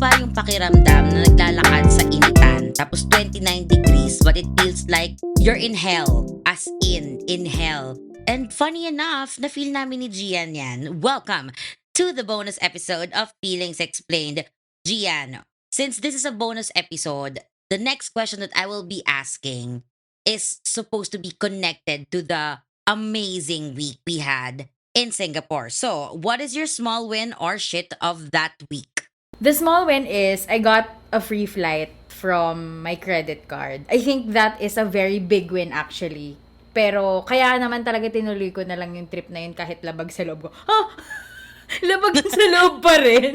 ba yung pakiramdam na naglalakad sa initan tapos 29 degrees but it feels like you're in hell? As in hell. And funny enough, na-feel namin ni Gian yan. Welcome to the bonus episode of Feelings Explained. Gian, since this is a bonus episode, the next question that I will be asking is supposed to be connected to the amazing week we had in Singapore. So, what is your small win or shit of that week? The small win is I got a free flight from my credit card. I think that is a very big win actually. Pero kaya naman talaga tinuloy ko na lang yung trip na yun kahit labag sa loob ko. Labag sa loob pa rin.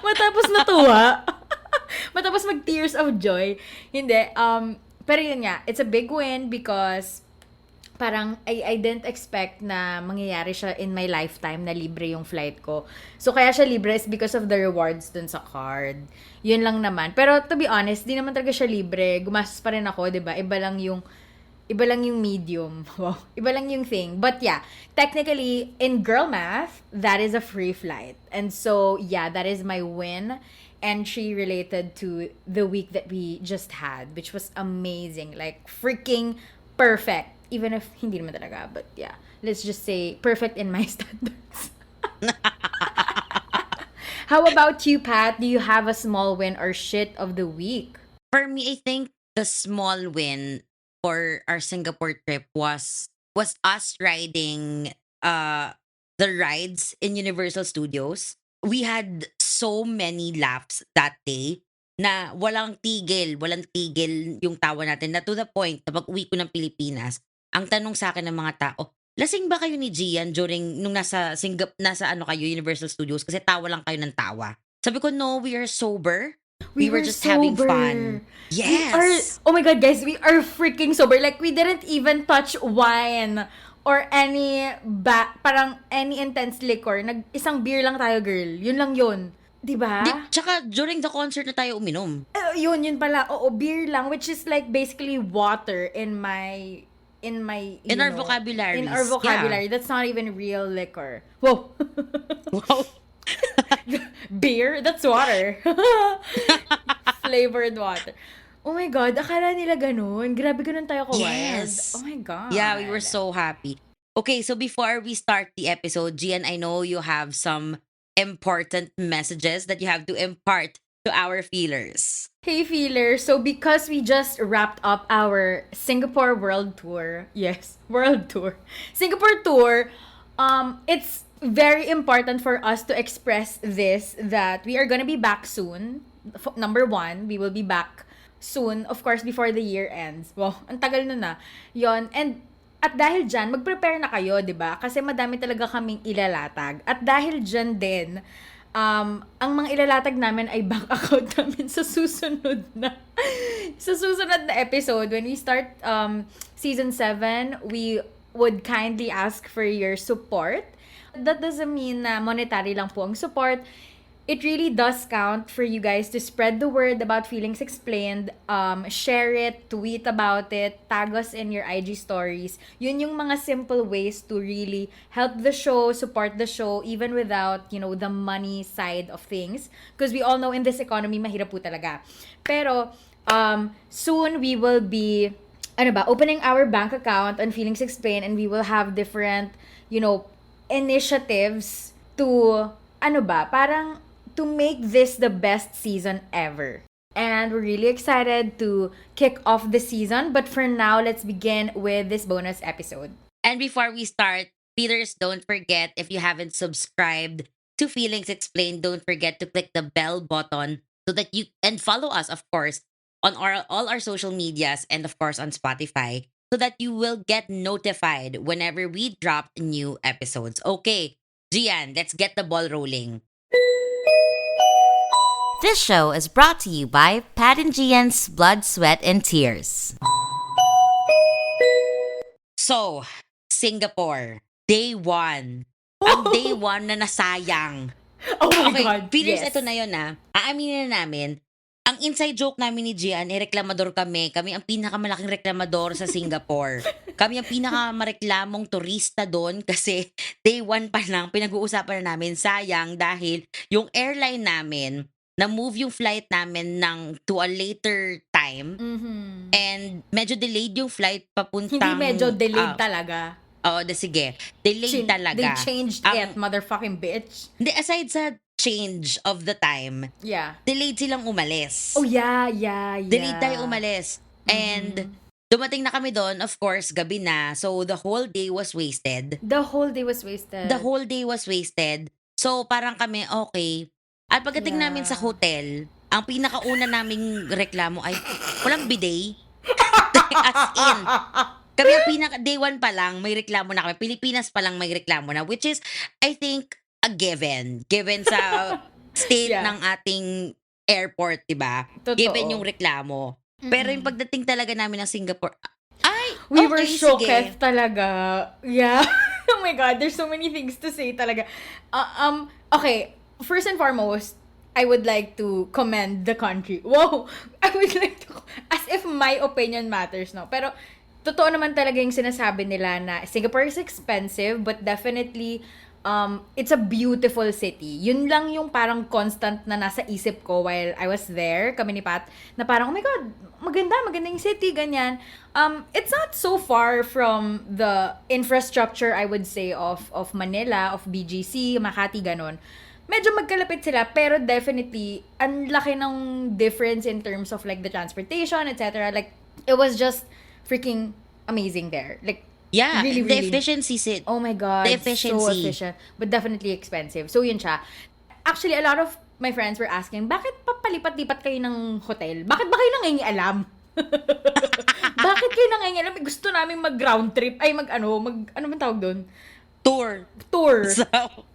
Matapos natuwa. Matapos mag tears of joy. Hindi. Pero yun nga, it's a big win because parang I didn't expect na mangyayari siya in my lifetime na libre yung flight ko. So, kaya siya libre is because of the rewards dun sa card. Yun lang naman. Pero, to be honest, di naman talaga siya libre. Gumastos pa rin ako, di ba? Iba lang yung medium. Wow. Iba lang yung thing. But yeah, technically, in girl math, that is a free flight. And so, yeah, that is my win entry related to the week that we just had, which was amazing. Like, freaking perfect. Even if hindi naman talaga, but yeah. Let's just say, perfect in my standards. How about you, Pat? Do you have a small win or shit of the week? For me, I think the small win for our Singapore trip was us riding the rides in Universal Studios. We had so many laps that day na walang tigil yung tawa natin, na to the point na pag-uwi ko ng Pilipinas, ang tanong sa akin ng mga tao, lasing ba kayo ni Gian during nung nasa ano kayo, Universal Studios, kasi tawa lang kayo ng tawa. Sabi ko, no, we are sober. We were just having fun. Yes. Oh my God, guys, we are freaking sober. Like, we didn't even touch wine or any parang any intense liquor. Isang beer lang tayo, girl. Yun lang yun. Diba? Tsaka during the concert na tayo uminom. Yun pala. Oo, beer lang, which is like basically water in our vocabularies. In our vocabulary. Yeah. That's not even real liquor. Whoa. Wow. Beer? That's water. Flavored water. Oh my God, akala nila ganun. Grabe ganun tayo ka-wild. Yes. Oh my God. Yeah, we were so happy. Okay, so before we start the episode, Gian, I know you have some important messages that you have to impart to our feelers. Hey feelers, so because we just wrapped up our Singapore World Tour, yes, World Tour, Singapore Tour, it's very important for us to express this, that we are gonna be back soon. Number one, we will be back soon, of course, before the year ends. Wow, ang tagal na. Yon. And at dahil dyan, mag-prepare na kayo, di ba? Kasi madami talaga kaming ilalatag. At dahil dyan din, ang mga ilalatag namin ay bank account namin sa susunod na episode. When we start season 7, we would kindly ask for your support. That doesn't mean na monetary lang po ang support. It really does count for you guys to spread the word about Feelings Explained, share it, tweet about it, tag us in your IG stories. Yun yung mga simple ways to really help the show, support the show, even without, the money side of things. Because we all know in this economy, mahirap po talaga. Pero, soon we will be, opening our bank account on Feelings Explained, and we will have different, initiatives to, parang to make this the best season ever. And we're really excited to kick off the season. But for now, let's begin with this bonus episode. And before we start, Peters, don't forget, if you haven't subscribed to Feelings Explained, don't forget to click the bell button so that you, and follow us, of course, on all our social medias and, of course, on Spotify, so that you will get notified whenever we drop new episodes. Okay, Gian, let's get the ball rolling. This show is brought to you by Pat and Gian's Blood, Sweat, and Tears. So, Singapore, day 1. Ang day 1 na nasayang. Oh my Okay, God, Peters, yes. ito na yun na. Aaminin na namin, ang inside joke namin ni Gian, reklamador kami. Kami ang pinakamalaking reklamador sa Singapore. Kami ang pinakamareklamong turista doon kasi day 1 pa lang, pinag-uusapan na namin, sayang dahil yung airline namin na-move yung flight namin to a later time Mhm. and medyo delayed yung flight Hindi medyo papuntang, delayed talaga. sige, delayed They talaga. changed it, motherfucking bitch. Hindi, aside sa change of the time, Yeah. delayed silang umalis. Oh, yeah. Delayed tayo umalis. And dumating na kami doon, of course, gabi na. So, the whole day was wasted. The whole day was wasted. The whole day was wasted. So, parang kami, okay. At pagdating namin sa Yeah. hotel, ang pinakauna naming reklamo ay, walang bidet. As in, kami ang day one pa lang, may reklamo na kami. Pilipinas pa lang may reklamo na. Which is, I think, a given. Given sa state Yeah. ng ating airport, diba? Totoo. Given yung reklamo. Pero yung pagdating talaga namin ng Singapore, ay, We were okay, shocked sige. talaga. Yeah. Oh my God, there's so many things to say talaga. Okay, first and foremost, I would like to commend the country. Wow! I would like to, as if my opinion matters, no? Pero, totoo naman talaga yung sinasabi nila na Singapore is expensive, but definitely, it's a beautiful city. Yun lang yung parang constant na nasa isip ko while I was there, kami ni Pat, na parang, oh my God, maganda yung city, ganyan. It's not so far from the infrastructure, I would say, of Manila, of BGC, Makati, ganon. Medyo magkalapit sila, pero definitely, ang laki ng difference in terms of like the transportation, etc. Like, it was just freaking amazing there. Like, Yeah, really, the really. efficiency sit. Oh my God, The so efficiency. efficient. But definitely expensive. So, yun siya. Actually, a lot of my friends were asking, bakit papalipat-lipat kayo ng hotel? Bakit ba kayo nangingialam? Bakit kayo nangingialam? Gusto namin mag-ground trip. Ay, ano bang tawag doon? Tour. Tour. So,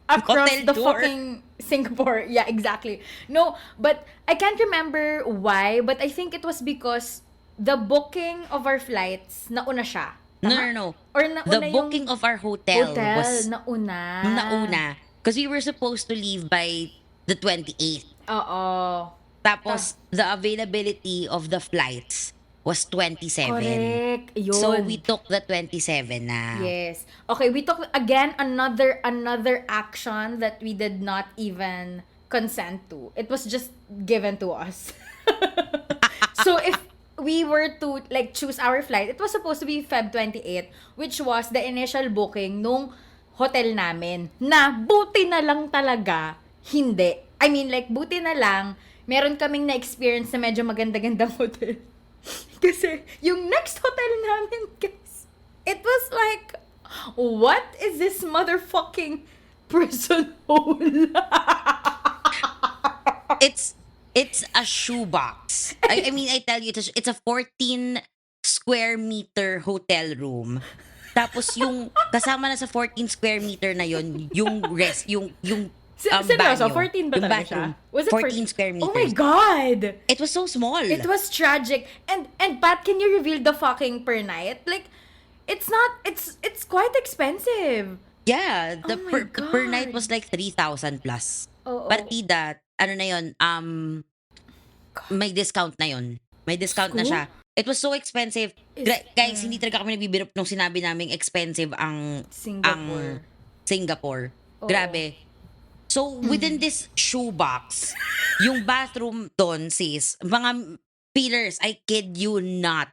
Across hotel the tour. fucking Singapore. Yeah, exactly. No, but I can't remember why, but I think it was because the booking of our flights, nauna siya. Tama? No. Or nauna The yung booking of our hotel was nauna. nauna. Because we were supposed to leave by the 28th. Oo. Tapos, the availability of the flights was 27. Correct. Yun. So, we took the 27 na. Yes. Okay, we took again another action that we did not even consent to. It was just given to us. So if we were to like choose our flight, it was supposed to be Feb 28, which was the initial booking nung hotel namin. Na buti na lang talaga hindi. I mean, like, buti na lang meron kaming na-experience na medyo maganda-gandang hotel. Kasi yung next hotel namin, guys, it was like, what is this motherfucking prison hole? It's a shoebox. I mean, I tell you, it's a 14 square meter hotel room. Tapos yung kasama na sa 14 square meter na yon, yung Seryoso, banyo. 14 ba Yung talaga siya? bathroom. Was it 14 square meters. Oh my God! It was so small. It was tragic. And Pat, can you reveal the fucking per night? Like, it's quite expensive. Yeah, Oh my per night God. was like 3,000 plus. Oo. Partida, ano na yun, may discount na yun. May discount na Scoop? siya. It was so expensive. Guys, hindi talaga kami nagbibiro nung sinabi naming expensive ang Singapore. Singapore. Oo. Grabe. So, within this shoebox, yung bathroom doon, sis, mga pillars, I kid you not.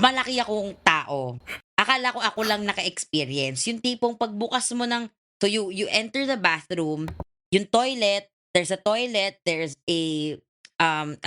Malaki akong tao. Akala ko ako lang naka-experience. Yung tipong pagbukas mo ng, so you enter the bathroom, yung toilet, there's a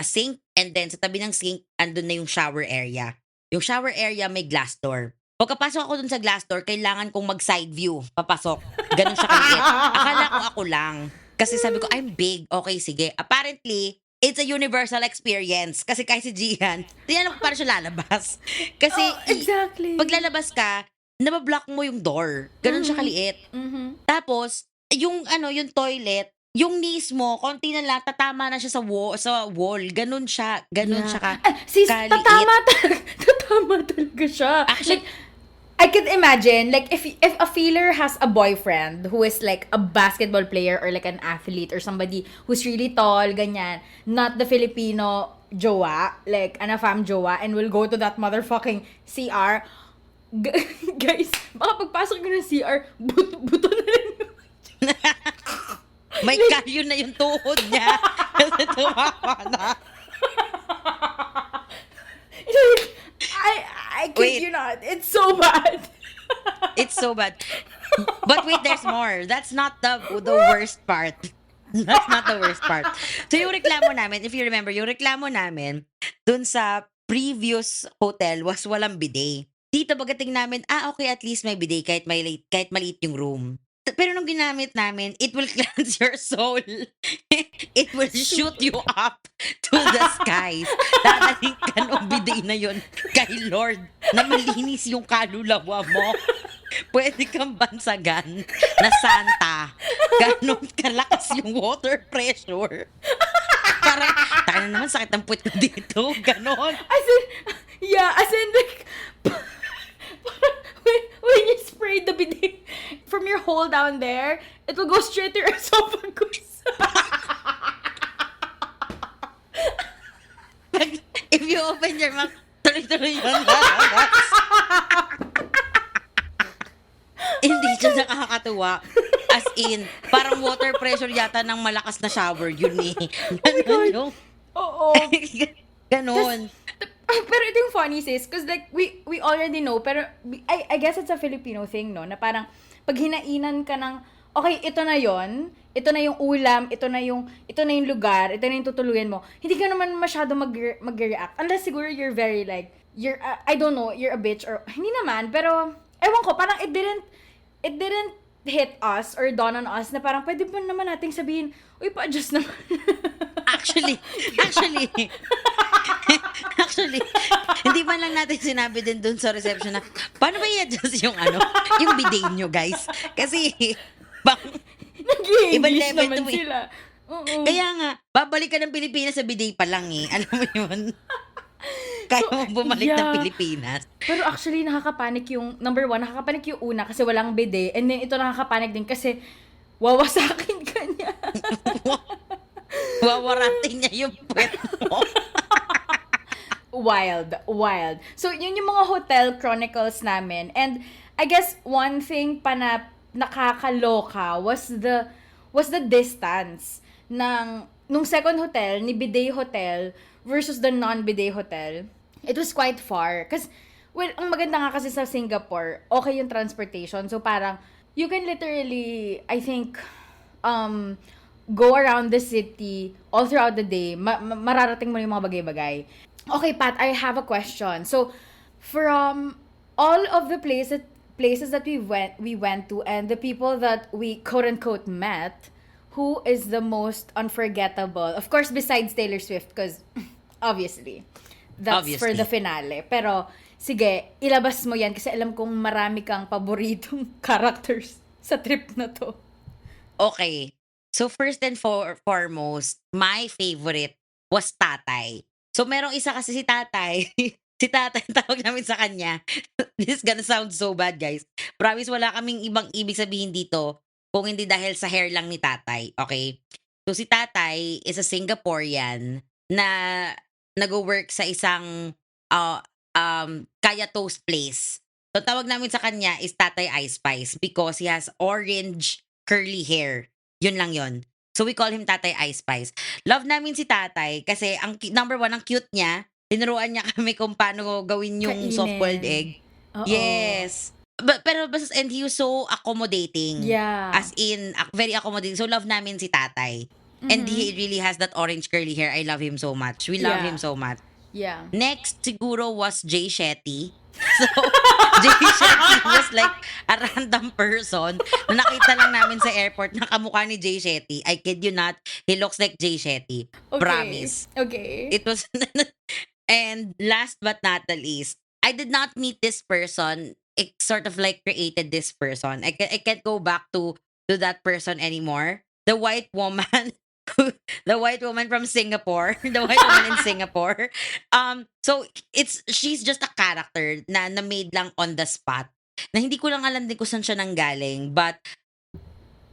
sink, and then sa tabi ng sink, andun na yung shower area. Yung shower area may glass door. Pagkapasok ako dun sa glass door, kailangan kong mag-side view. Papasok. Ganun siya kaliit. Akala ko ako lang. Kasi sabi ko, I'm big. Okay, sige. Apparently, it's a universal experience. Kasi kahit si Gian, tinanong ko para siya lalabas. Kasi, Exactly. pag lalabas ka, nabablock mo yung door. Ganun siya kaliit. Mhm. Tapos, yung toilet, yung knees mo, konti na lang, tatama na siya sa wall. Ganun siya ka. Sis, kaliit. tatama talaga siya. Actually, Like, I could imagine, like, if a feeler has a boyfriend who is like a basketball player or like an athlete or somebody who's really tall, ganyan, not the Filipino jowa, like, an AFAM jowa, and will go to that motherfucking CR, guys, baka pagpasok ko ng CR, buto na lang yung May kalyo na yung tuhod niya. Kasi tumawa na. Like, I kid Wait, you not. It's so bad. it's so bad. But wait, there's more. That's not the worst part. That's not the worst part. So yung reklamo namin, if you remember, yung reklamo namin dun sa previous hotel was walang bidet. Dito pagdating namin, okay, at least may bidet kahit maliit yung room. Pero nung ginamit namin, it will cleanse your soul. It will shoot you up to the skies. Dadaling ka ng bidet na yun kay Lord na malinis yung kaluluwa mo. Pwede kang bansagan na Santa. Ganon kalakas yung water pressure. Parang, taka na naman, sakit ang puwet ko dito. Ganon. As in, yeah, as in, like, when you spray the bidet from your hole down there, it will go straight to your esophagus. If you open your mouth, tuloy-tuloy yun lalabas. Hindi siya nakakatuwa. As in, parang water pressure yata ng malakas na shower yun eh. Ganon yung, Oo. ganon. Pero ito yung funny sis, because like, we already know, pero I guess it's a Filipino thing, no? Na parang, pag hinainan ka ng, okay, ito na yung ulam, ito na yung lugar, ito na yung tutuluyan mo, hindi ka naman masyado mag-react. Unless siguro you're very like, I don't know, you're a bitch, or, hindi naman, pero, ewan ko, parang it didn't hit us or dawn on us na parang pwede pa naman nating sabihin, uy, pa-adjust naman. Actually, hindi man lang natin sinabi din dun sa reception na, paano ba i-adjust yung yung bidet nyo, guys? Kasi, ibang Nag-i-English level naman to eh. sila. Oo. Kaya nga, babalik ka ng Pilipinas sa bidet pa lang eh. Alam mo yun? Kaya mo bumalik ng yeah. Pilipinas. Pero actually, nakakapanik yung, number one, nakakapanik yung una kasi walang bidet. And then, ito nakakapanik din kasi wawasakin ka niya. Wawaratin niya yung puwet mo. Wild. So, yun yung mga hotel chronicles namin. And, I guess, one thing pa na nakakaloka was the distance nung second hotel, ni bidet hotel, versus the non-bidet hotel. It was quite far. Kasi, well, ang maganda nga kasi sa Singapore, okay yung transportation. So, parang, you can literally, I think, go around the city all throughout the day. Mararating mo yung mga bagay-bagay. Okay, Pat, I have a question. So, from all of the places that we went to and the people that we quote-unquote met, who is the most unforgettable? Of course, besides Taylor Swift, because obviously, that's for the finale. Pero, sige, ilabas mo yan kasi alam kong marami kang paboritong characters sa trip na to. Okay. So, first and foremost, my favorite was Tatay. So, merong isa kasi si Tatay. Si Tatay, tawag namin sa kanya. This is gonna sound so bad, guys. Promise, wala kaming ibang ibig sabihin dito kung hindi dahil sa hair lang ni Tatay. Okay? So, si Tatay is a Singaporean na nag-work sa isang Kaya Toast place. So, tawag namin sa kanya is Tatay Ice Spice because he has orange curly hair. Yun lang yun. So, we call him Tatay Ice Spice. Love namin si Tatay kasi number one, ang cute niya. Tinuruan niya kami kung paano gawin yung Kainin. soft-boiled egg. Oo. Yes. And he was so accommodating. Yeah. As in, very accommodating. So, love namin si Tatay. And he really has that orange curly hair. I love him so much. We love Yeah. him so much. Yeah. Next, siguro was Jay Shetty. So, Jay Shetty was like a random person na nakita lang namin sa airport na kamukha ni Jay Shetty. I kid you not, he looks like Jay Shetty. Okay. Promise. Okay. It was, and last but not the least, I did not meet this person. It sort of like created this person. I can't go back to that person anymore. The white woman, the white woman from Singapore, the white woman in Singapore. So she's just a character na made lang on the spot. Na hindi ko lang alam din kung saan siya nanggaling, but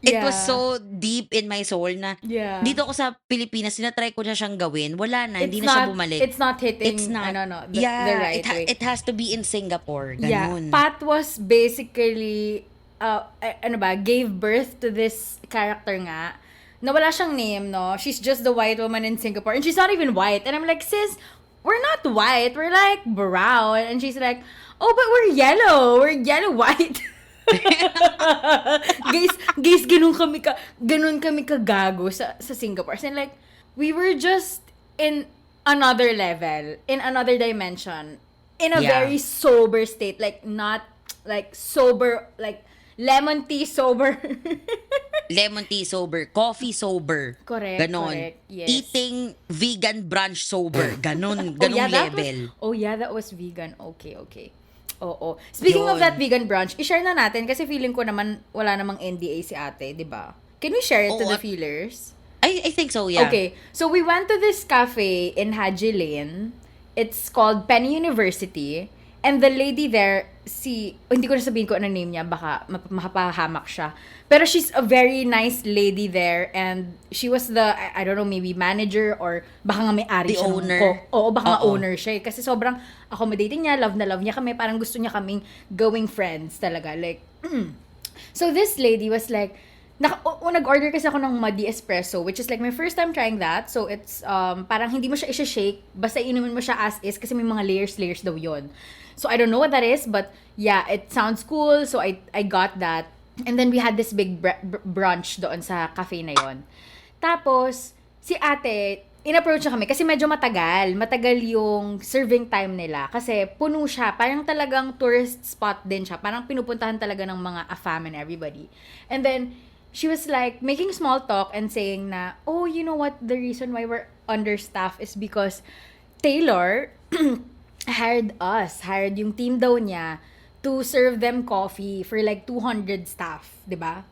it was so deep in my soul na Yeah. dito ako sa Pilipinas, sinatry ko na siyang gawin. Wala na, hindi It's na siya not- bumalik. It's not hitting, It's not. the right way. It has to be in Singapore. Yeah, Ganun. Pat was basically gave birth to this character nga na wala siyang name, no? She's just the white woman in Singapore. And she's not even white. And I'm like, sis, we're not white. We're like brown. And she's like, oh, but we're yellow. We're yellow white. guys, ganun kami kagago sa Singapore. And like, we were just in another level, in another dimension, in a Yeah. very sober state, like not like sober, like lemon tea sober. Lemon tea sober, coffee sober. Correct, Ganon. correct, yes. Eating vegan brunch sober. Ganon, Oh ganong yeah, that level. was, oh yeah, that was vegan. Okay, okay. Oo. Speaking of Yun. that vegan brunch, i-share na natin kasi feeling ko naman wala namang NDA si ate, di ba? Can we share it to Oo, the at- feelers? I think so, yeah. Okay, so we went to this cafe in Haji Lane. It's called Penny University. And the lady there, hindi ko na sabihin ko ano name niya, baka mapahamak siya. Pero she's a very nice lady there. And she was the, I don't know, maybe manager or baka nga may-ari The siya. owner. Oo, baka nga Oo. owner siya. Kasi sobrang accommodating niya, love na love niya kami. Parang gusto niya kaming going friends talaga. Like, so this lady was like, nag-order kasi ako ng muddy espresso, which is like my first time trying that. So it's parang hindi mo siya i-shake, basta inumin mo siya as is kasi may mga layers daw yon. So I don't know what that is, but yeah, it sounds cool. So I got that. And then we had this big brunch doon sa cafe na yon. Tapos si ate, in-approach na kami kasi medyo matagal. Matagal yung serving time nila kasi puno siya. Parang talagang tourist spot din siya. Parang pinupuntahan talaga ng mga AFAM and everybody. And then, she was like making small talk and saying na, oh, you know what? The reason why we're understaffed is because Taylor hired yung team daw niya to serve them coffee for like 200 staff, di ba?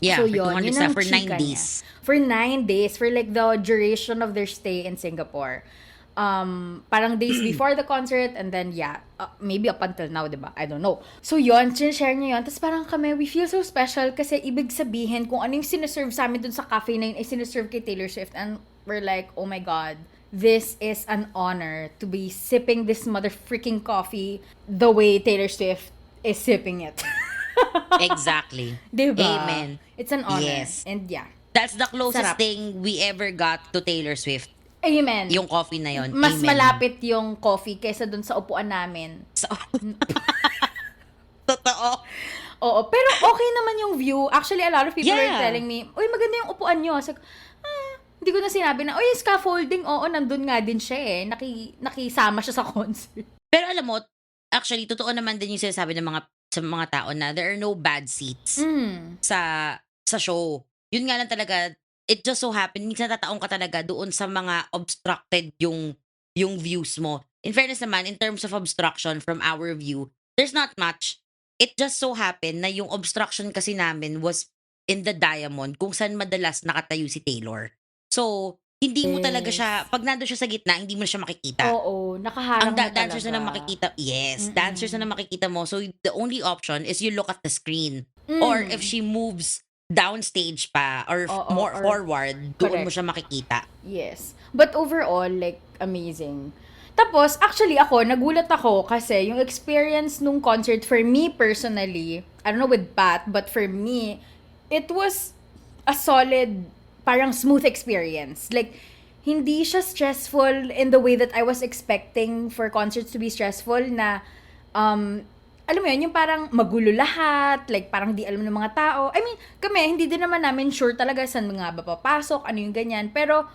Yeah, So for yun, 200 yun staff ang for 9 chika days. niya. For 9 days, for like the duration of their stay in Singapore. Parang days before the concert and then yeah, maybe up until now, diba? I don't know. So yun, share niya yun. Tapos parang kami, we feel so special kasi ibig sabihin kung ano yung sineserve sa amin dun sa cafe na yun ay sineserve kay Taylor Swift and we're like, oh my God, this is an honor to be sipping this mother freaking coffee the way Taylor Swift is sipping it. Exactly. Diba? Amen. It's an honor. Yes. And yeah. That's the closest Sarap. thing we ever got to Taylor Swift. Amen. Yung coffee na yon. Mas Amen. malapit yung coffee kaysa dun sa upuan namin. So, totoo. Oo, pero okay naman yung view. Actually, a lot of people Yeah. were telling me, uy, maganda yung upuan nyo. So, hindi ko na sinabi na, uy, scaffolding, oo, nandun nga din siya eh. Nakisama siya sa concert. Pero alam mo, actually, totoo naman din yung sinasabi ng sa mga tao na there are no bad seats sa show. Yun nga lang talaga, it just so happened, minsan tataong ka talaga doon sa mga obstructed yung views mo. In fairness naman, in terms of obstruction from our view, there's not much. It just so happened na yung obstruction kasi namin was in the Diamond kung saan madalas nakatayo si Taylor. So, hindi mo talaga siya, pag nandun siya sa gitna, hindi mo na siya makikita. Oo, nakaharang Ang na dancers talaga. na makikita, yes, dancers na makikita mo. So, the only option is you look at the screen. Or if she moves downstage pa or Oo, more or- forward, doon mo correct. siya makikita. Yes. But overall, like, amazing. Tapos, actually ako, nagulat ako kasi yung experience nung concert for me personally, I don't know with Pat, but for me, it was a solid, parang smooth experience. Like, hindi siya stressful in the way that I was expecting for concerts to be stressful na, alam mo yun, yung parang magulo lahat, like parang di alam ng mga tao. I mean, kami, hindi din naman namin sure talaga saan nga ba papasok, ano yung ganyan. Pero,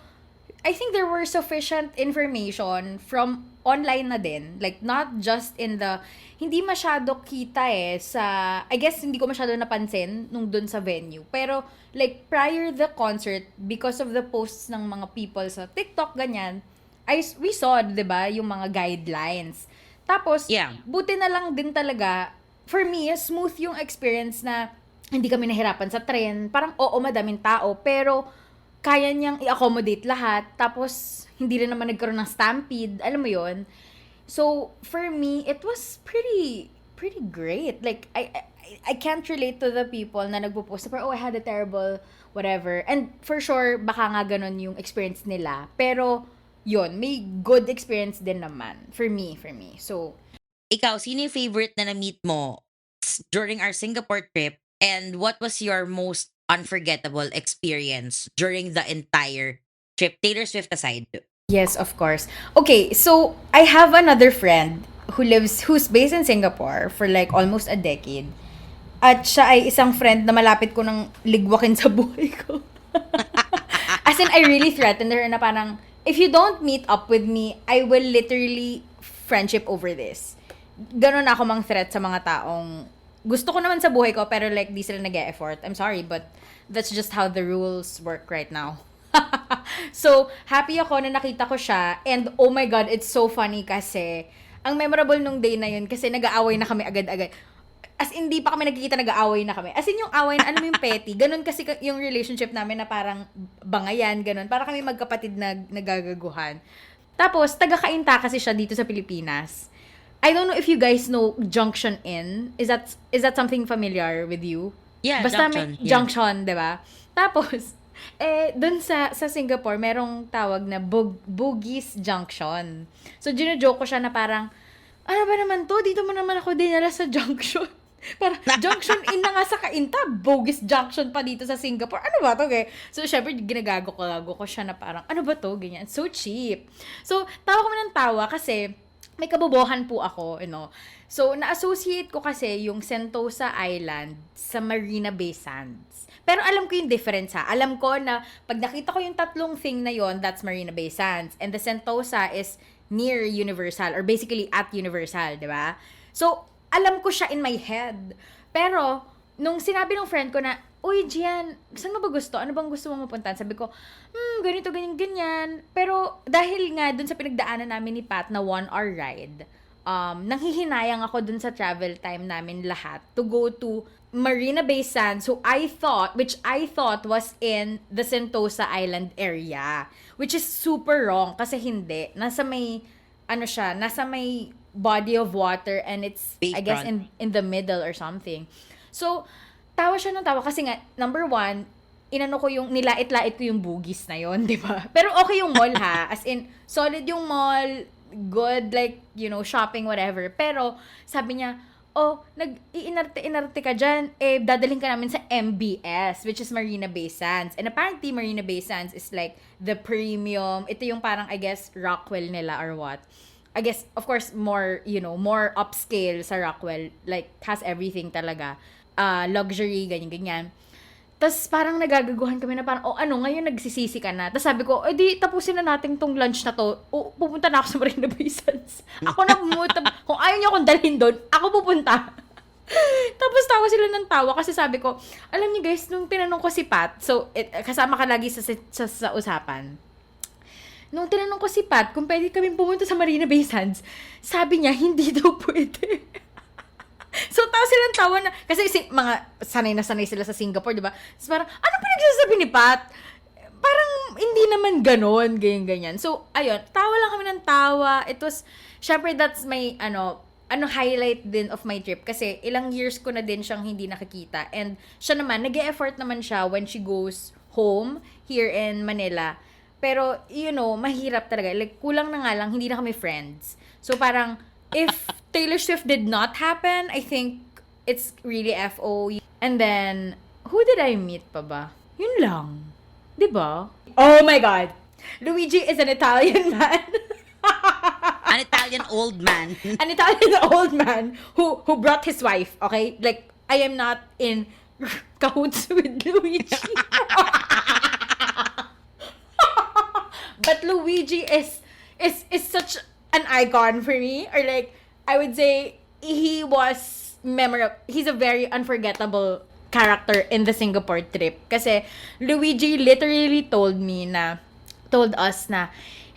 I think there were sufficient information from online na din. Like, not just in the, hindi masyado kita sa, I guess hindi ko masyado napansin nung dun sa venue. Pero, like, prior the concert, because of the posts ng mga people sa TikTok, ganyan, we saw, diba, yung mga guidelines. Tapos, Yeah. buti na lang din talaga, for me, smooth yung experience na hindi kami nahirapan sa tren. Parang, oo, madaming tao, pero kaya niyang i-accommodate lahat. Tapos, hindi rin naman nagkaroon ng stampede. Alam mo yon. So, for me, it was pretty great. Like, I can't relate to the people na nagpo-post na, oh, I had a terrible whatever. And for sure, baka nga ganun yung experience nila. Pero, yun, may good experience din naman. For me. So, Ikaw, sino yung favorite na na-meet mo during our Singapore trip? And what was your most unforgettable experience during the entire trip, Taylor Swift aside? Yes, of course. Okay, so I have another friend who's based in Singapore for like almost a decade. At siya ay isang friend na malapit ko ng ligwakin sa buhay ko. As in, I really threatened her na parang, if you don't meet up with me, I will literally friendship over this. Ganon ako mang threat sa mga taong gusto ko naman sa buhay ko, pero like, di sila nag-e-effort. I'm sorry, but that's just how the rules work right now. So, happy ako na nakita ko siya. And, oh my God, it's so funny kasi, ang memorable nung day na yun, kasi nag-aaway na kami agad-agad. As in, di pa kami nagkikita, nag-aaway na kami. As in, yung away na, alam mo yung petty, ganun kasi yung relationship namin na parang bangayan, ganun. Para kami magkapatid na nagagaguhan. Tapos, taga-Kainta kasi siya dito sa Pilipinas. I don't know if you guys know Junction Inn. Is that something familiar with you? Yeah, Basta Junction. may Junction, di ba? Tapos, dun sa Singapore, merong tawag na Bugis Junction. So, gino-joke ko siya na parang, ano ba naman to? Dito mo naman ako dinala sa Junction. Parang, Junction Inn na nga sa Kainta, Bugis Junction pa dito sa Singapore. Ano ba to? Okay? So, syempre, ginagago ko siya na parang, ano ba to? Ganyan. So cheap. So, tawa kami ng tawa kasi may kabobohan po ako, you know. So, na-associate ko kasi yung Sentosa Island sa Marina Bay Sands. Pero alam ko yung difference ha. Alam ko na pag nakita ko yung tatlong thing na yon, that's Marina Bay Sands. And the Sentosa is near Universal or basically at Universal, di ba? So, alam ko siya in my head. Pero, nung sinabi ng friend ko na, uy, Gian, saan mo ba gusto? Ano bang gusto mo mapuntahan? Sabi ko, ganito, ganyan, ganyan. Pero, dahil nga dun sa pinagdaanan namin ni Pat na 1-hour ride, nanghihinayang ako dun sa travel time namin lahat to go to Marina Bay Sands, which I thought was in the Sentosa Island area. Which is super wrong kasi hindi. Nasa may body of water and it's, I guess, in the middle or something. So, tawa siya ng tawa kasi nga, number one, nilait-lait ko yung bugis na yon, di ba? Pero okay yung mall ha. As in, solid yung mall, good, like, you know, shopping, whatever. Pero, sabi niya, nag-iinarte-inarte ka dyan, dadalhin ka namin sa MBS, which is Marina Bay Sands. And apparently, Marina Bay Sands is like the premium, ito yung parang, I guess, Rockwell nila or what. I guess, of course, more, you know, more upscale sa Rockwell, like, has everything talaga. Luxury, ganyan-ganyan. Tapos parang nagagaguhan kami na parang, ano, ngayon nagsisisi ka na. Tapos sabi ko, di, tapusin na natin tong lunch na to. Pupunta na ako sa Marina Bay Sands. Ako na pumunta. Kung ayaw niyo akong dalhin doon, ako pupunta. Tapos tawa sila ng tawa kasi sabi ko, alam niyo guys, nung tinanong ko si Pat, so, kasama ka lagi sa usapan. Nung tinanong ko si Pat kung pwede kami pumunta sa Marina Bay Sands, sabi niya, hindi daw pwede. So, tawa silang tawa na, kasi mga sanay na sanay sila sa Singapore, di ba? So, parang, ano pinagsasabi ni Pat? Parang, hindi naman ganon, ganyan-ganyan. So, ayun, tawa lang kami ng tawa. It was, syempre, that's my, highlight din of my trip. Kasi, ilang years ko na din siyang hindi nakikita. And, siya naman, nag-e-effort naman siya when she goes home here in Manila. Pero, you know, mahirap talaga. Like, kulang na nga lang, hindi na kami friends. So, parang, if Taylor Swift did not happen, I think it's really FO. And then, who did I meet pa ba? Yun lang. Diba? Oh my God! Luigi is an Italian man. An Italian old man. An Italian old man who brought his wife, okay? Like, I am not in cahoots with Luigi. But Luigi is such an icon for me, or like, I would say he was memorable. He's a very unforgettable character in the Singapore trip. Kasi Luigi literally told us na,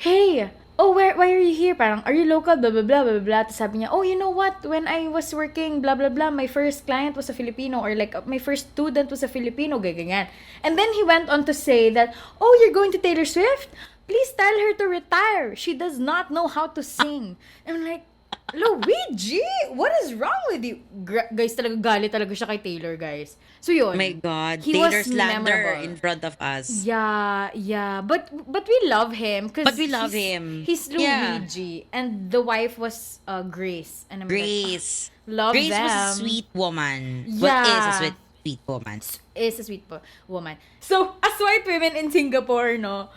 hey, why are you here? Parang, are you local? Blah, blah, blah, blah, blah. Tapos sabi niya, you know what? When I was working, blah, blah, blah, my first client was a Filipino, or like, my first student was a Filipino, ganyan. And then he went on to say that, you're going to Taylor Swift? Please tell her to retire. She does not know how to sing. I'm like, Luigi, what is wrong with you? Guys, talaga galit talaga siya kay Taylor, guys. So yun. My God, he Taylor was slander memorable. in front of us. Yeah. But we love him. But we love him. He's Luigi. Yeah. And the wife was Grace. And I'm Grace. like, love Grace them. was a sweet woman. Yeah. Well, is a sweet. sweet woman. Is a sweet woman. So, as white women in Singapore, no,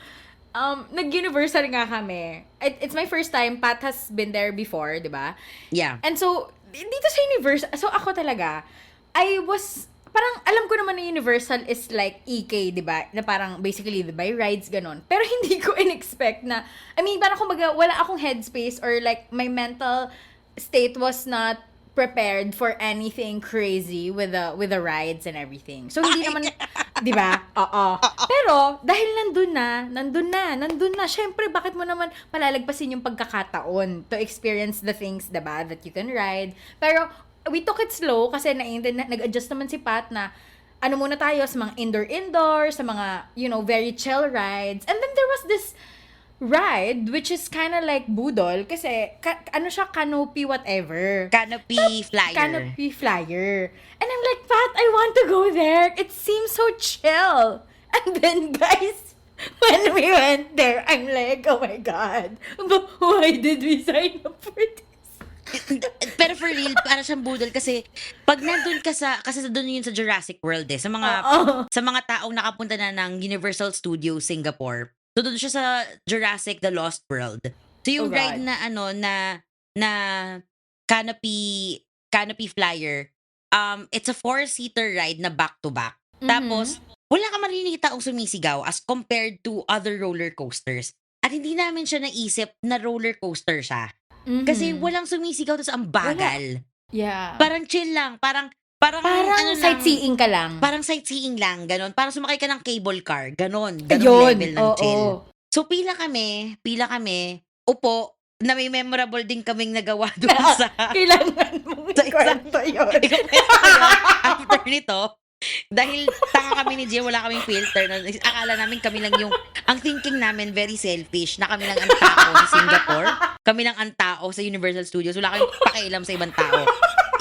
nag-universal nga kami. It's my first time. Pat has been there before, di ba? Yeah. And so, dito sa Universal, so ako talaga, parang alam ko naman na Universal is like EK, di ba? Na parang basically, the buy rides, ganon. Pero hindi ko in-expect na, I mean, parang kumbaga, wala akong headspace or like, my mental state was not prepared for anything crazy with the rides and everything. So, hindi naman, di ba? Oo. Pero, dahil nandun na, syempre, bakit mo naman palalagpasin yung pagkakataon to experience the things, di ba, that you can ride. Pero, we took it slow kasi nag-adjust naman si Pat na ano muna tayo sa mga indoor, sa mga, very chill rides. And then there was this ride which is kind of like budol kasi ano siya, canopy whatever. Canopy flyer. Canopy flyer. And I'm like, Pat, I want to go there. It seems so chill. And then, guys, when we went there, I'm like, oh my God, why did we sign up for this? Pero for real, para siyang budol kasi pag nandun ka kasi doon yun sa Jurassic World sa mga taong nakapunta na ng Universal Studios Singapore. So doon siya sa Jurassic The Lost World. So yung ride na na canopy flyer, it's a 4-seater ride na back to back. Tapos wala ka marinita ang sumisigaw as compared to other roller coasters. At hindi namin siya naisip na roller coaster siya. Kasi walang sumisigaw, tapos ang bagal. Yeah. Parang chill lang. Parang sightseeing ka lang. Parang sightseeing lang, ganon. Parang sumakay ka ng cable car, ganon. Ayun, Level ng chill. oo. So pila kami, upo, na may memorable din kaming nagawa doon sa... Kailangan mong ikwento yun. After nito, dahil tanga kami ni Gia, wala kaming filter. Akala namin kami lang yung... Ang thinking namin, very selfish, na kami lang ang tao sa Singapore. Kami lang ang tao sa Universal Studios. Wala kaming pakialam sa ibang tao.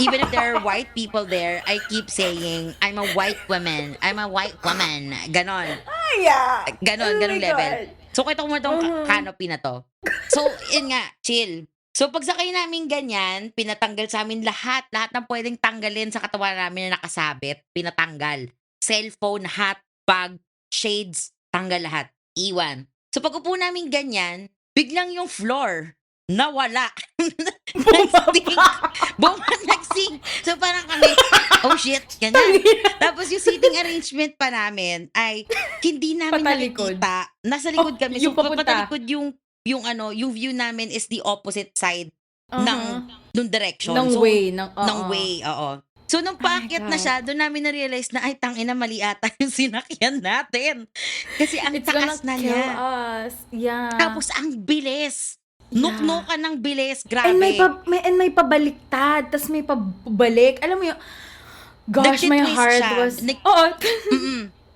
Even if there are white people there, I keep saying, I'm a white woman. I'm a white woman. Ganon. Yeah. Ganon level. So, kita ko mo itong canopy na to. So, yun nga, chill. So, pagsakay namin ganyan, pinatanggal sa amin lahat ng pwedeng tanggalin sa katawan namin na nakasabit, pinatanggal. Cellphone, hat, bag, shades, tanggal lahat. Iwan. So, pag upo namin ganyan, biglang yung floor, nawala. Nagsing. So, parang kami, oh shit, ganyan. Tapos yung seating arrangement pa namin ay hindi namin nakikita. Nasa likod kami. So, patalikod yung view namin is the opposite side ng direction. Ng way. Oo. So, nung paakyat na siya, doon namin na-realize na, ay, tangina, mali ata yung sinakyan natin. Kasi ang taas na niya. Us. Yeah. Tapos, ang bilis. Nuk-nukan ng bilis. Grabe. And may pabaliktad. Tapos may pabalik. Alam mo yung, gosh, my heart siya. was... Oo.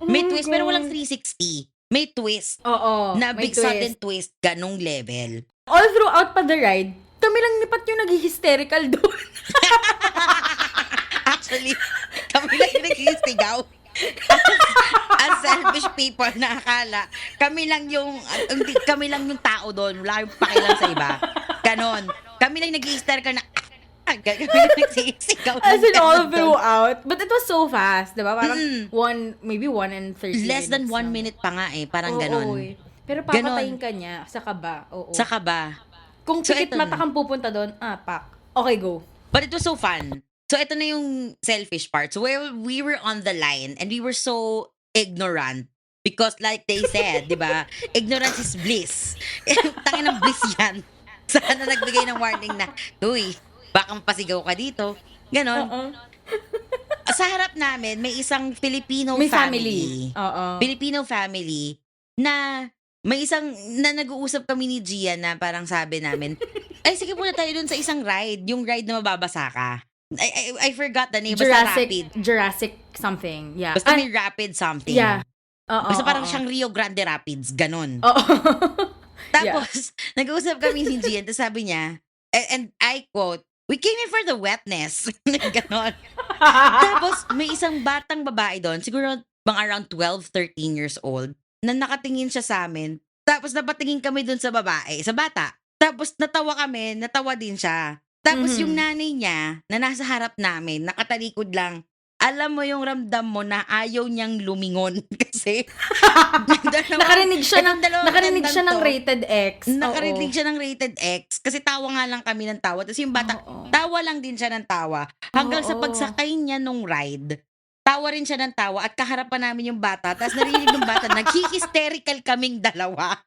May twist, pero walang 360. May twist. Oo. Na big sudden twist, ganong level. All throughout pa the ride, kami lang nipat yung nag-hysterical doon. Actually, kami lang yung nagsisigaw. As selfish people na akala, kami lang yung tao doon. Wala yung pakialam sa iba. Ganon. Kami lang nag-hysterical na, kami lang nagsisigaw. As in all throughout. But it was so fast, diba? Parang maybe 1 and 30 Less than 1 minute pa nga parang ganon. Pero papatayin ka niya sa kaba. Oo. Sa kaba. Kung pikit mata kang pupunta doon, pak. Okay, go. But it was so fun. So, ito na yung selfish part. So, we were on the line and we were so ignorant because like they said, di ba, ignorance is bliss. Tangin ng bliss yan. Sana nagbigay ng warning na, uy, baka mapasigaw ka dito. Ganon. Sa harap namin, may isang Filipino family. Filipino family na may isang na nag-uusap kami ni Gia na parang sabi namin, ay sige muna tayo dun sa isang ride, yung ride na mababasa ka. I forgot the name. Jurassic something. Yeah. Basta may rapid something. Yeah. Basta parang siyang Rio Grande Rapids. Ganon. Tapos, nag-uusap kami ni Gian. Tapos sabi niya, and I quote, we came in for the wetness. Ganon. Tapos, may isang batang babae doon, siguro mga around 12, 13 years old, na nakatingin siya sa amin. Tapos, napatingin kami doon sa babae, sa bata. Tapos, natawa din siya. Tapos yung nanay niya, na nasa harap namin, nakatalikod lang, alam mo yung ramdam mo na ayaw niyang lumingon kasi itong dalawang Nakarinig siya bandang ng to, Rated X. nakarinig Oo. siya ng Rated X kasi tawa nga lang kami ng tawa. Tapos yung bata, Oo. tawa lang din siya ng tawa. Hanggang sa Oo. pagsakay niya nung ride, tawa rin siya ng tawa at kaharapan namin yung bata. Tapos narinig ng bata, naghi-hysterical kaming dalawa.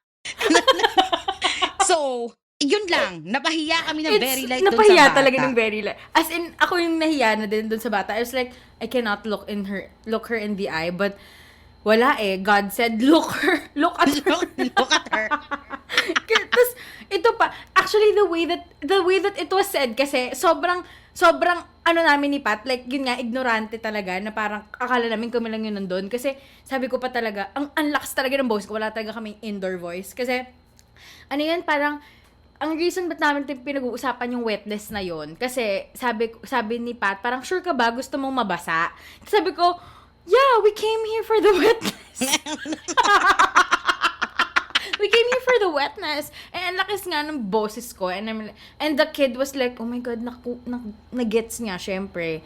So, yun lang. Napahiya kami ng very light dun sa Napahiya bata. talaga ng very light. As in, ako yung nahiya na din dun sa bata. I was like, I cannot look her in the eye. But, wala eh. God said, look at her. Look at her. Tapos, ito pa, actually, the way that it was said, kasi sobrang, ano namin ni Pat, like, yun nga, ignorante talaga, na parang, akala namin kami lang yun nandun. Kasi, sabi ko pa talaga, ang lakas talaga ng boses ko, wala talaga kaming indoor voice. Kasi, ano yan, parang, ang reason ba't namin pinag-uusapan yung wetness na yon kasi sabi ni Pat, parang sure ka ba gusto mong mabasa? Sabi ko, yeah, we came here for the wetness. We came here for the wetness. And ang lakas nga ng boses ko. And the kid was like, oh my God, nag-gets nga, syempre.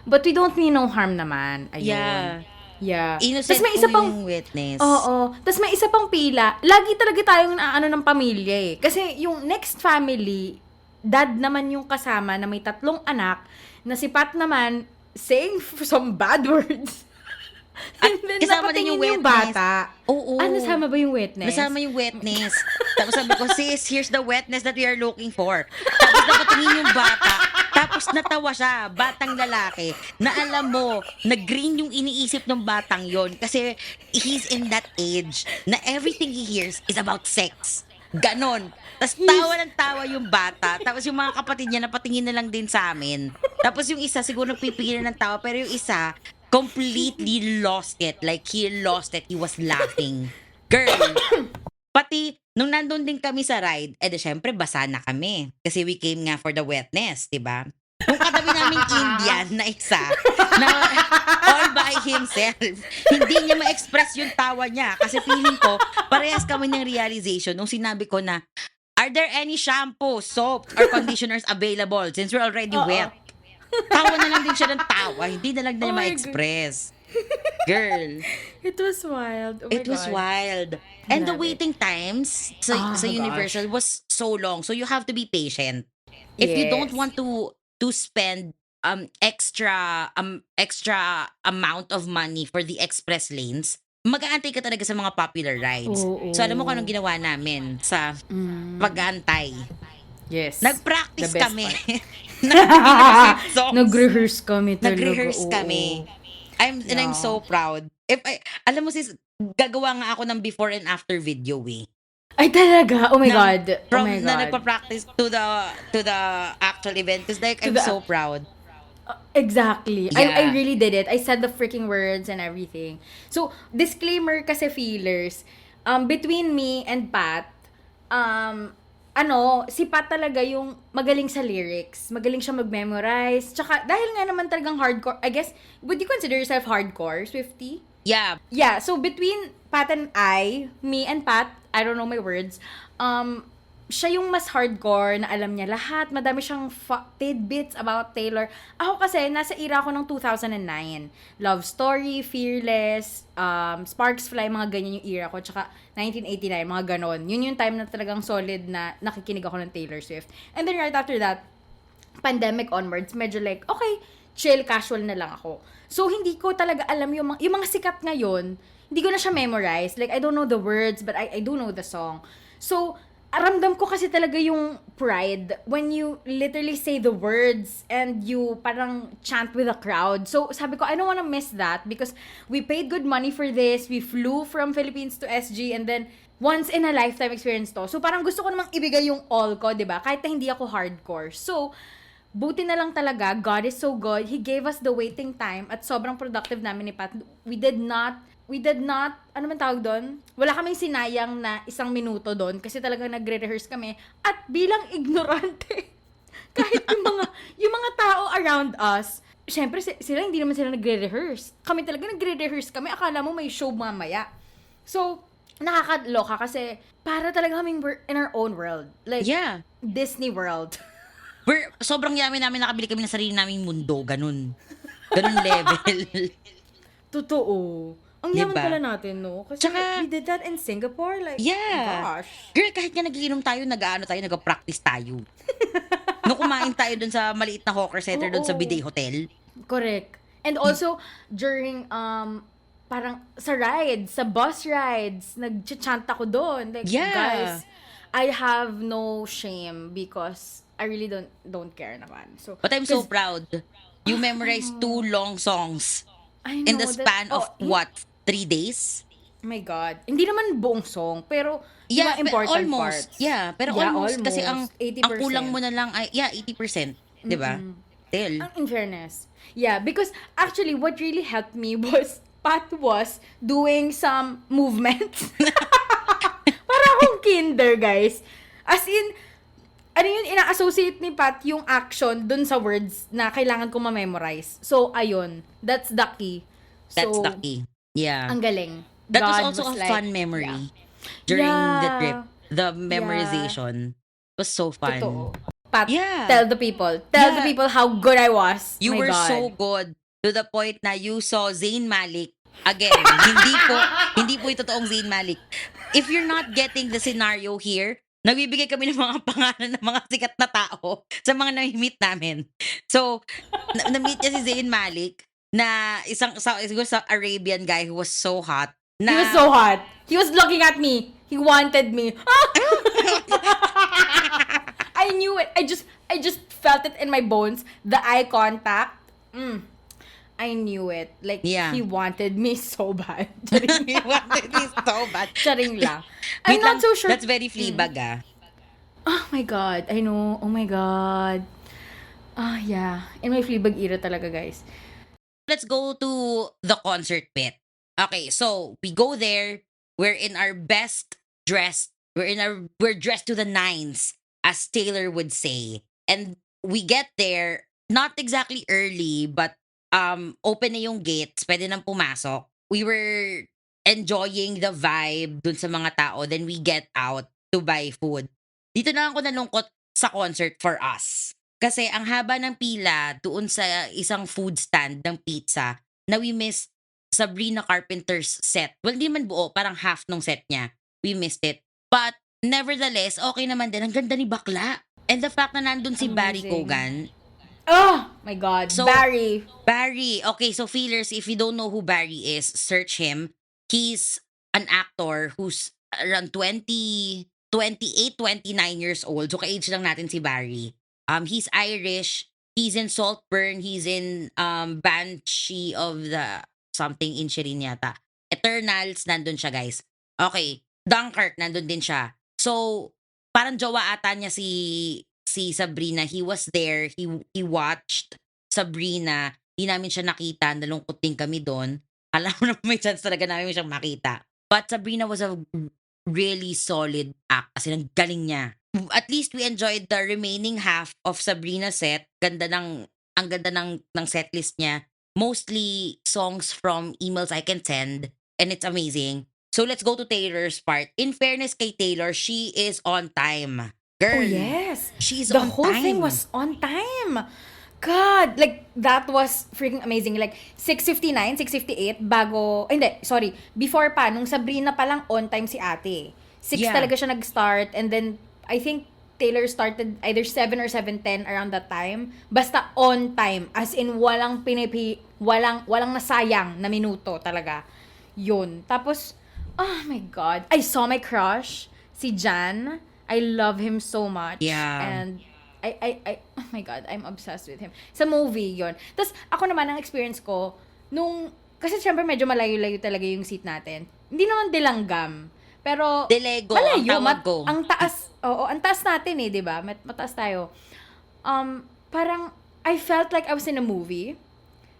But we don't mean no harm naman. Ayun. Yeah. Innocent Tas may isa po pang, yung witness. oo. Tapos may isa pang pila. Lagi talaga tayong naano ng pamilya eh. Kasi yung next family, dad naman yung kasama na may 3 anak, na si Pat naman, saying some bad words. And then kasama din yung napatingin yung wetness. bata. Oo. Nasama ba yung wetness? Nasama yung wetness. Tapos sabi ko, sis, here's the wetness that we are looking for. Tapos napatingin yung bata. Tapos natawa siya, batang lalaki, na alam mo, na green yung iniisip ng batang yon kasi he's in that age na everything he hears is about sex. Ganon. Tapos tawa ng tawa yung bata. Tapos yung mga kapatid niya napatingin na lang din sa amin. Tapos yung isa siguro nagpipigilan ng tawa, pero yung isa completely lost it. Like he lost it. He was laughing. Girl, pati nung nandun din kami sa ride, syempre basa na kami. Kasi we came nga for the wetness, diba? Nung katabi naming Indian na isa, na all by himself, hindi niya ma-express yung tawa niya. Kasi feeling ko, parehas kami ng realization nung sinabi ko na, are there any shampoo, soap, or conditioners available since we're already wet? Tawa na lang din siya ng tawa, hindi na lang niya Oh my ma-express. Girl. It was wild. Oh my It was God. wild. And the Love it. waiting times sa Oh, Universal was so long. So you have to be patient. If you don't Yes. want to spend extra amount of money for the express lanes, mag-aantay ka talaga sa mga popular rides. Oo. So alam mo kung anong ginawa namin sa pag-aantay? Yes. Nag-practice The best kami. part. Nag-rehearse songs. Nag-rehearse kami talaga. Nag-rehearse oo. kami. I'm Yeah. so proud. Alam mo sis, gagawa nga ako ng before and after video eh. Ay, talaga? Oh my Na- God. From Oh my na God. nagpa-practice to the actual event. Cause like, To I'm the- so proud. Exactly. Yeah. I really did it. I said the freaking words and everything. So, disclaimer kasi feelers, between me and Pat, si Pat talaga yung magaling sa lyrics. Magaling siya mag-memorize. Tsaka, dahil nga naman talagang hardcore, I guess, would you consider yourself hardcore, Swiftie? Yeah. Yeah, so between Pat and me and Pat, I don't know my words, siya yung mas hardcore na alam niya lahat. Madami siyang tidbits about Taylor. Ako kasi, nasa era ko ng 2009. Love Story, Fearless, Sparks Fly, mga ganyan yung era ko. Tsaka 1989, mga ganon. Yun yung time na talagang solid na nakikinig ako ng Taylor Swift. And then right after that, pandemic onwards, medyo like, okay, chill, casual na lang ako. So, hindi ko talaga alam yung mga sikat ngayon, hindi ko na siya memorize. Like, I don't know the words, but I do know the song. So, ramdam ko kasi talaga yung pride when you literally say the words and you parang chant with a crowd. So, sabi ko, I don't wanna miss that because we paid good money for this. We flew from Philippines to SG and then once in a lifetime experience to. So, parang gusto ko namang ibigay yung all ko, diba? Kahit na hindi ako hardcore. So, buti na lang talaga, God is so good. He gave us the waiting time at sobrang productive namin ni Pat. We did not, ano man tawag doon? Wala kaming sinayang na 1 minuto doon kasi talagang nagre-rehearse kami. At bilang ignorante, kahit yung mga tao around us, syempre sila hindi naman sila nagre-rehearse. Kami talaga nagre-rehearse kami. Akala mo may show mamaya. So, nakakaloka kasi para talaga kaming we're in our own world. Like, Yeah. Disney World. Sobrang yummy namin nakabili kami ng sarili naming mundo, ganun. Ganun level. Totoo. Ang 'Di yaman ba? pala natin, no? Kasi Tsaka we did that in Singapore, like, yeah. gosh. Girl, kahit nga nagiinom tayo, nag-aano tayo, nagpa-practice tayo. Nung kumain tayo dun sa maliit na hawker center dun sa Oo. Bidet Hotel. Correct. And Y also, during, parang sa rides, sa bus rides, nag-chant ako doon. Like, yeah. guys, I have no shame because I really don't care naman. So, But I'm so because, proud. You I memorized 2 know, long songs I in the know that, span of what, 3 days? my God. Hindi naman buong song, pero yung Yeah, mga important almost. parts. Yeah, pero Yeah, almost kasi almost. ang kulang 80%. mo na lang ay yeah, 80%, 'di ba? Still. In fairness. Yeah, because actually what really helped me was Pat was doing some movements. Para akong kinder, guys. As in, ano yun, ina-associate ni Pat yung action dun sa words na kailangan ko ma-memorize. So, ayun. That's the key. That's the So, key. Yeah. ang galing. That was God also was a like, fun yeah. memory during the trip. Yeah. The Yeah. memorization was so fun. Totoo. Pat, Yeah. tell the people. Tell the Yeah. people how good I was. You My were God. so good to the point na you saw Zayn Malik again. Hindi po ito totoong Zayn Malik. If you're not getting the scenario here, nagbibigay kami ng mga pangalan ng mga sikat na tao sa mga nami-meet namin. So, na-meet niya si Zayn Malik na siguro sa Arabian guy who was so hot He was na so hot. He was looking at me. He wanted me. I knew it. I just felt it in my bones. The eye contact. I knew it. Like, Yeah. he wanted me so bad. he wanted me so bad. Charing lang. I'm Wait not lang, so sure. that's very Fleabag ah. Oh my God. I know. Oh my God. Ah, yeah. In my Fleabag era talaga, guys. Let's go to the concert pit. Okay, so we go there. We're in our best dressed. We're dressed to the nines, as Taylor would say. And we get there not exactly early, but open na yung gates, pwede nang pumasok. We were enjoying the vibe dun sa mga tao. Then we get out to buy food. Dito na ako nalungkot sa concert for us. Kasi ang haba ng pila doon sa isang food stand ng pizza na we missed Sabrina Carpenter's set. Well, hindi man buo, parang half nung set niya. We missed it. But nevertheless, okay naman din. Ang ganda ni bakla. And the fact na nandun si Barry Amazing. Kogan. Oh my God. So, Barry. Barry. Okay, so feelers, if you don't know who Barry is, search him. He's an actor who's around 28, 29 years old. So, ka-age lang natin si Barry. He's Irish. He's in Saltburn. He's in Banshee of the something in Shirin yata. Eternals, nandun siya, guys. Okay. Dunkirk, nandun din siya. So, parang jowa ata niya si Sabrina. He was there. He watched Sabrina. Di namin siya nakita. Nalungkot din kami doon. Alam mo na may chance talaga namin siyang makita. But Sabrina was a really solid act. Kasi ang galing niya. At least we enjoyed the remaining half of Sabrina's set. Ang ganda ng setlist niya. Mostly songs from emails I can send. And it's amazing. So let's go to Taylor's part. In fairness kay Taylor, she is on time. Girl, Oh, yes. she's The on whole thing time. was on time. God, like, that was freaking amazing. Like, 6:59, 6:58, bago, hindi, sorry, before pa, nung Sabrina pa lang, on time si ate. 6 Yeah. talaga siya nag-start, and then, I think, Taylor started either 7 or 7:10 around that time. Basta on time. As in, walang walang nasayang na minuto talaga. Yun. Tapos, oh my God. I saw my crush, si Jan. I love him so much. Yeah. And oh my God, I'm obsessed with him. Sa movie, yon. Tapos, ako naman, ang experience ko, kasi syempre medyo malayo-layo talaga yung seat natin. Hindi naman dilanggam. Pero, Delego, ang tawag ko. ang taas, oo, ang taas natin di ba? Mataas tayo. Parang, I felt like I was in a movie.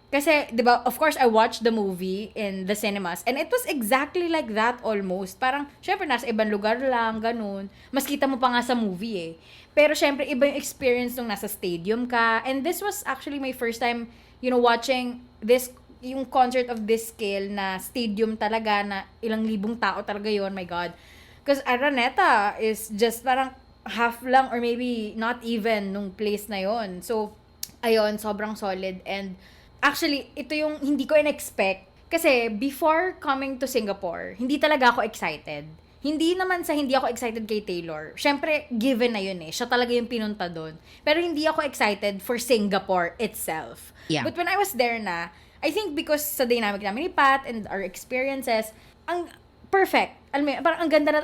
Kasi, di ba, of course, I watched the movie in the cinemas. And it was exactly like that almost. Parang, syempre, nasa ibang lugar lang, ganun. Mas kita mo pa nga sa movie Pero, syempre, iba yung experience nung nasa stadium ka. And this was actually my first time, watching this, yung concert of this scale na stadium talaga, na ilang libong tao talaga yon, my God. Because Araneta is just parang half lang or maybe not even nung place na yon. So, ayun, sobrang solid. And Actually, ito yung hindi ko in-expect. Kasi before coming to Singapore, hindi talaga ako excited. Hindi naman sa hindi ako excited kay Taylor. Syempre, given na yun eh. Siya talaga yung pinunta doon. Pero hindi ako excited for Singapore itself. Yeah. But when I was there na, I think because sa dynamic namin ni Pat and our experiences, ang perfect. Alam mo, yun, parang ang ganda na,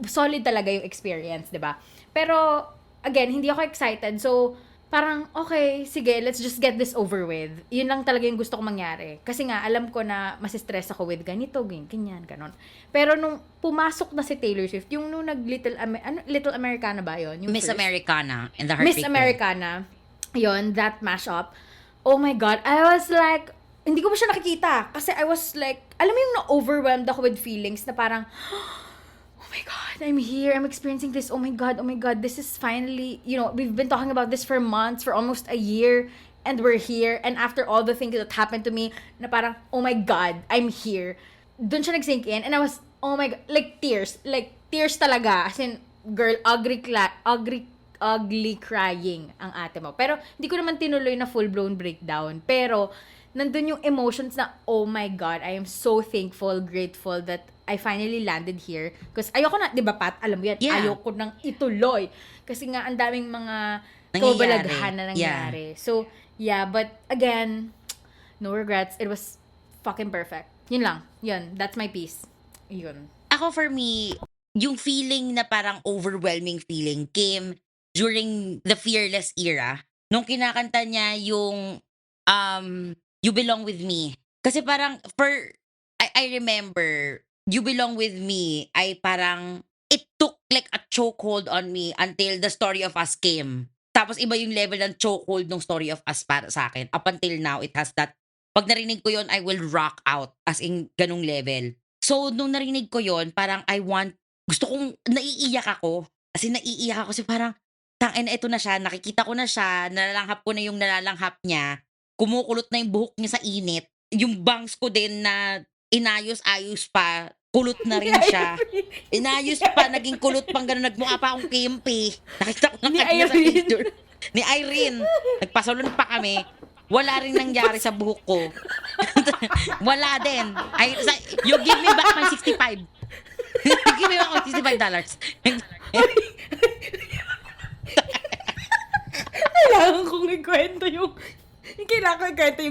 solid talaga yung experience, di ba? Pero, again, hindi ako excited. So, parang, okay, sige, let's just get this over with. Yun lang talaga yung gusto ko mangyari. Kasi nga, alam ko na masistress ako with ganito, ganyan, ganon. Pero nung pumasok na si Taylor Swift, yung nung Little Americana ba yun? Yung Miss first? Americana and the Miss Heartbreak Kid. Americana, yon that mashup. Oh my God, I was like, hindi ko pa siya nakikita. Kasi I was like, alam mo yung na-overwhelmed ako with feelings na parang, oh my God, I'm here, I'm experiencing this, oh my God, this is finally, we've been talking about this for months, for almost a year, and we're here, and after all the things that happened to me, na parang, oh my God, I'm here. Doon siya nag-sink in, and I was, oh my God, like tears talaga, as in, girl, ugly crying ang ate mo. Pero, hindi ko naman tinuloy na full-blown breakdown, pero, nandun yung emotions na, oh my God, I am so thankful, grateful that I finally landed here. Because ayoko na, di ba Pat, alam mo yan, Yeah. ayoko nang ituloy. Kasi nga, ang daming mga Nangyayari. kabalaghan na nangyari. So, yeah, but again, no regrets. It was fucking perfect. Yun lang. Yun. That's my piece. Yun. Ako for me, yung feeling na parang overwhelming feeling came during the Fearless era. Nung kinakanta niya yung You Belong With Me. Kasi parang I remember You Belong With Me ay parang it took like a chokehold on me until the Story of Us came. Tapos iba yung level ng chokehold ng Story of Us para sa akin. Up until now, it has that. Pag narinig ko yon, I will rock out as in ganung level. So, nung narinig ko yon, parang gusto kong, naiiyak ako. As in, naiiyak ako kasi parang, tangina, ito na siya, nakikita ko na siya, nalalanghap ko na yung nalalanghap niya, kumukulot na yung buhok niya sa init, yung bangs ko din na inayos-ayos pa, kulot na rin siya. Inayos pa, naging kulot pang gano'n, nagmukha pa akong kimpi. Nakita ko na Ni kanina sa Irene. picture. Ni Irene. Nagpasalon pa kami. Wala rin nangyari sa buhok ko. Wala din. You give me back my 65. Give me back my $65. Kailangan kong ikwento yung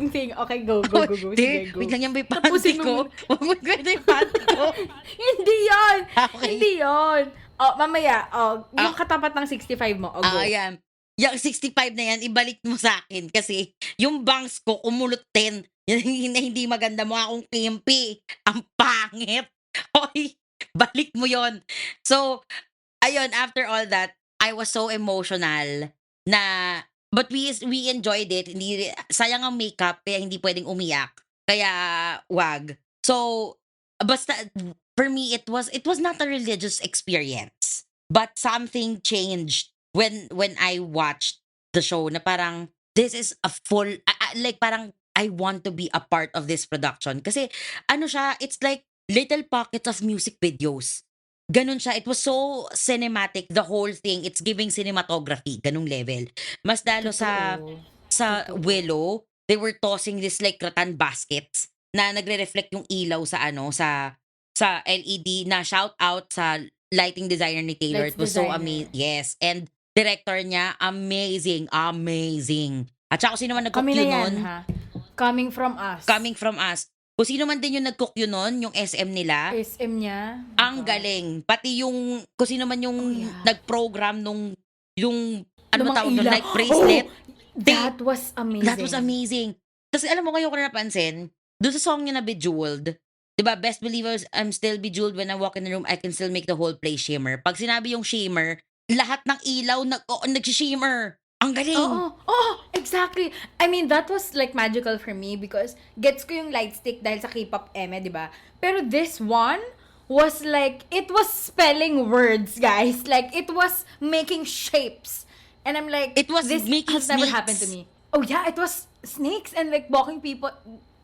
thing. Okay, go. Sige, go. Wait lang yan ba yung Tapusin panty mo ko? Huwag mo kwento yung panty ko. Hindi yon. Okay. Hindi yon. Oh, mamaya, yung katapat ng 65 mo. Oh, go. Ayan. Yung 65 na yan, ibalik mo sa akin kasi yung bangs ko kumulot din. Yan hindi maganda mo akong kimpi. Ang pangit. Hoy, balik mo yon. So, ayun, after all that, I was so emotional na but we enjoyed it. Hindi sayang ang makeup kaya hindi pwedeng umiyak. Kaya wag. So, basta for me it was not a religious experience, but something changed when I watched the show na parang this is a full like parang I want to be a part of this production kasi ano siya, it's like little pockets of music videos. Ganun siya. It was so cinematic, the whole thing. It's giving cinematography, ganung level. Mas lalo Totoo. sa Totoo. Willow, they were tossing this like rattan baskets na nagre-reflect yung ilaw sa LED na shout out sa lighting designer ni Taylor. Lights It was so designer. amazing. Yes. And director niya, amazing. At saka sino man nag-cook Kami na yun yan, nun, ha? Coming from us. coming from us. Kung sino man din yung nag-cook yun nun, yung SM nila, SM niya. ang galing. Pati yung, kung sino man yung Oh, yeah. nag-program yung, ano Lumang ba tawag doon, ilaw. like bracelet. Oh, that was amazing. That was amazing. Tapos alam mo, ngayon ko na napansin, doon sa song niya na Bejeweled, di ba, best believers, I'm still bejeweled when I walk in the room, I can still make the whole place shimmer. Pag sinabi yung shimmer, lahat ng ilaw nag-shimmer. Ang galing. Oo, exactly. I mean, that was like magical for me because gets ko yung light stick dahil sa K-pop eme, di ba? Pero this one was like, it was spelling words, guys. Like, it was making shapes. And I'm like, It was this making has never snakes. happened to me. Oh yeah, it was snakes and like walking people.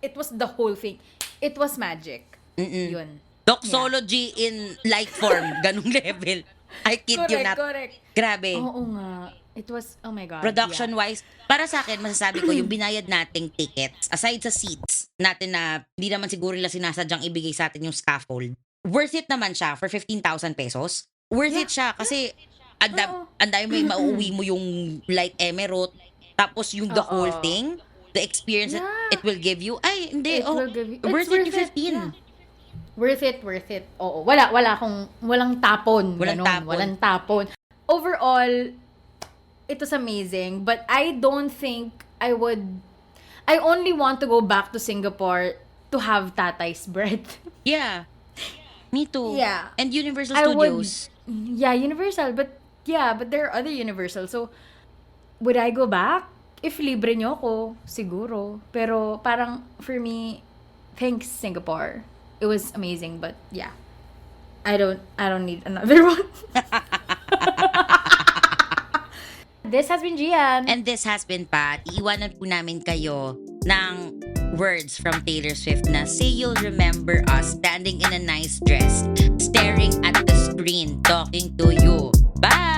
It was the whole thing. It was magic. Yun. Doxology in light form, ganung level. I kid you not. Correct. Grabe. Oo nga. It was, oh my God. Production-wise, para sa akin, masasabi ko, yung binayad nating tickets, aside sa seats natin na hindi naman siguro nila sinasadyang ibigay sa atin yung scaffold, worth it naman siya for 15,000 pesos. Worth Yeah. it siya kasi Oo. anday mo yung mauuwi mo yung like Emerald, tapos yung the whole Oo. thing, the experience that Yeah. it will give you, ay, hindi, It will give you, it's worth it yung worth it. 15. Yeah. Worth it. Oo. Walang tapon. Walang Ganon. tapon. Walang tapon. Overall, it was amazing. But I don't think I only want to go back to Singapore to have Tatay's bread. Yeah. Me too. Yeah. And Universal I would, Studios. yeah, Universal. But there are other Universal. So, would I go back? If libre nyo ako, siguro. Pero parang, for me, thanks Singapore. It was amazing, but yeah. I don't need another one. This has been Gian. And this has been Pat. Iiwanan po namin kayo ng words from Taylor Swift na say you'll remember us standing in a nice dress, staring at the screen, talking to you. Bye!